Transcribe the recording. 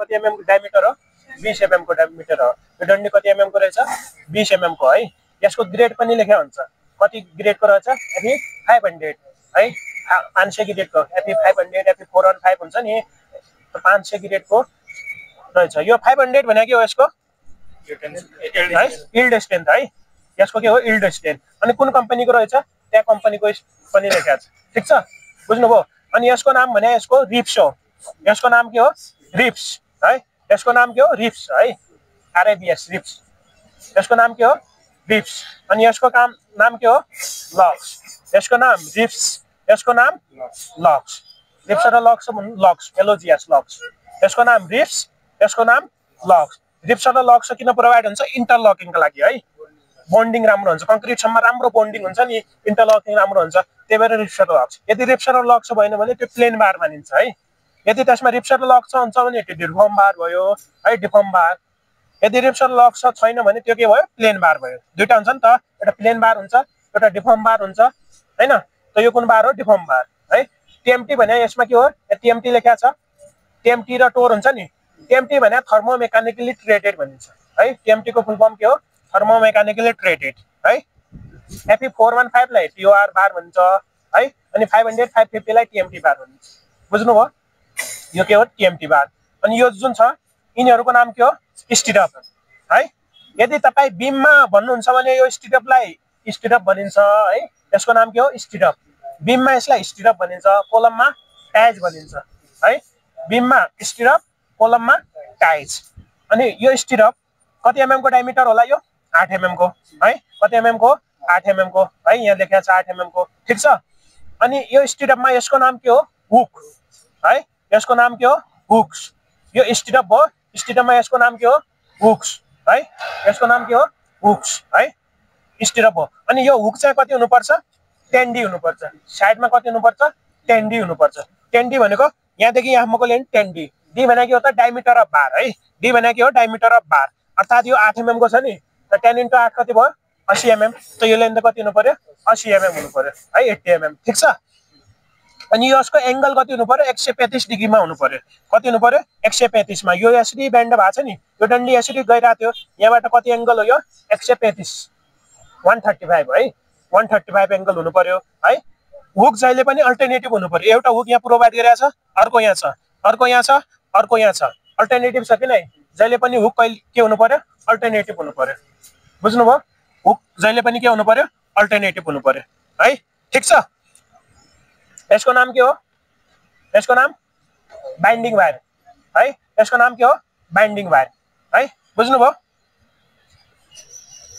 कति एमएम को डायमिटर हो 20 एमएम को डायमिटर हो यो डन्डी कति एमएम को रहेछ 20 एमएम को है यसको ग्रेड पनि लेख्या हुन्छ कति ग्रेड को रहेछ एफी 500 है 500 ग्रेड को एफी 500 एफी 415 हुन्छ नि 500 ग्रेड को रहेछ यो 500 भने के हो यसको है यील्ड स्ट्रेन्थ है यसको के हो यील्ड स्ट्रेन्थ अनि कुन कम्पनी को रहेछ त्यहाँ कम्पनी को पनि लेखेको छ ठीक छ बुझ्नुभयो अनि यसको नाम भने यसको रिप्स हो यसको नाम के हो रिप्स है यसको नाम के हो रिप्स है आरआईबीएस रिप्स यसको नाम के हो रिप्स अनि यसको नाम के हो लक्स यसको नाम रिप्स यसको नाम लक्स रिप्स र लक्स लक्स एलओजीएस लक्स यसको नाम रिप्स यसको नाम लक्स रिप्स र लक्स किन प्रोभाइड हुन्छ इन्टरलकिङको लागि है बन्डिङ राम्रो हुन्छ कङ्क्रिटसम्म राम्रो बन्डिङ हुन्छ नि इन्टरलकिङ राम्रो हुन्छ त्यही भएर रिप्स र लक्स यदि रिप्स र लक्स भएन भने त्यो प्लेन बार मानिन्छ है यदि त्यसमा रिप्स र लक्स हुन्छ भने त्यो डिफर्म बार भयो है डिफर्म बार यदि रिप्स र लक्स छैन भने त्यो के भयो प्लेन बार भयो दुईटा हुन्छ नि त एउटा प्लेन बार हुन्छ एउटा डिफर्म बार हुन्छ हैन त यो कुन बार हो डिफर्म बार है टीएमटी भने यसमा के हो टीएमटी लेखेको छ टीएमटी र टोर हुन्छ नि टीएमटी भने थर्मोमेकानिकली ट्रेटेड भनिन्छ है टीएमटी को फुल फर्म के हो थर्मोमेकानिकली ट्रेटेड है एफई 415 लाई टीओआर बार भन्छ है अनि 500 550 लाई टीएमटी बार भन्छ बुझ्नुभयो यो के हो टीएमटी बार अनि यो जुन छ यिनीहरुको नाम के हो स्टिरअप है यदि तपाई बीममा भन्नुहुन्छ भने यो स्टिरअपलाई स्टिरअप भनिन्छ है यसको नाम के हो स्टिरअप बीममा यसलाई स्टिरअप भनिन्छ कोलममा टाइज भनिन्छ है बीममा स्टिरअप कोलममा टाइज अनि यो स्टिरअप कति एमएम को डायमिटर होला यो 8 एमएम को है कति एमएम को 8 एमएम को है यहाँ लेखेको छ 8 एमएम को ठीक छ अनि यो स्टिरअपमा यसको नाम के हो हुक है यसको नाम के हो हुक्स यो स्टिरअप हो स्टिरअपमा यसको नाम के हो हुक्स है यसको नाम के हो हुक्स है स्टिरअप हो अनि यो हुक चाहिँ कति हुनुपर्छ 10 डी हुनुपर्छ साइडमा कति हुनुपर्छ 10 डी हुनुपर्छ 10 डी भनेको यहाँदेखि यहाँसम्मको लेन्थ 10 डी डी भने के हो त डायमिटर अफ बार है डी भने के हो डायमिटर अफ बार अर्थात यो 8 एमएम को छ नि त 10 * 8 कति भयो 80 एमएम त यो लेन्थ कति हुनु पर्यो 80 एमएम हुनु पर्यो है 80 एमएम ठीक छ अनि यसको एंगल कति हुनु पर्यो 135 डिग्री मा हुनु पर्यो कति हुनु पर्यो 135 मा यो यसरी बेन्ड भएको छ नि यो डन्डी यसरी गइरा थियो यहाँबाट कति एंगल हो यो 135 135 है 135 एंगल हुनु पर्यो है हुक जहिले पनि अल्टरनेटिभ हुनु पर्यो एउटा हुक यहाँ प्रोवाइड गरिएको छ अर्को यहाँ छ अर्को यहाँ छ अर्को यहाँ छ अल्टरनेटिभ छ कि नै जहिले पनि हुक के हुनु पर्यो अल्टरनेटिभ हुनु पर्यो बुझ्नुभयो हुक जहिले पनि के हुनु पर्यो अल्टरनेटिभ हुनु पर्यो है ठीक छ यसको नाम के हो यसको नाम बाइन्डिङ वायर है यसको नाम के हो बाइन्डिङ वायर है बुझ्नुभयो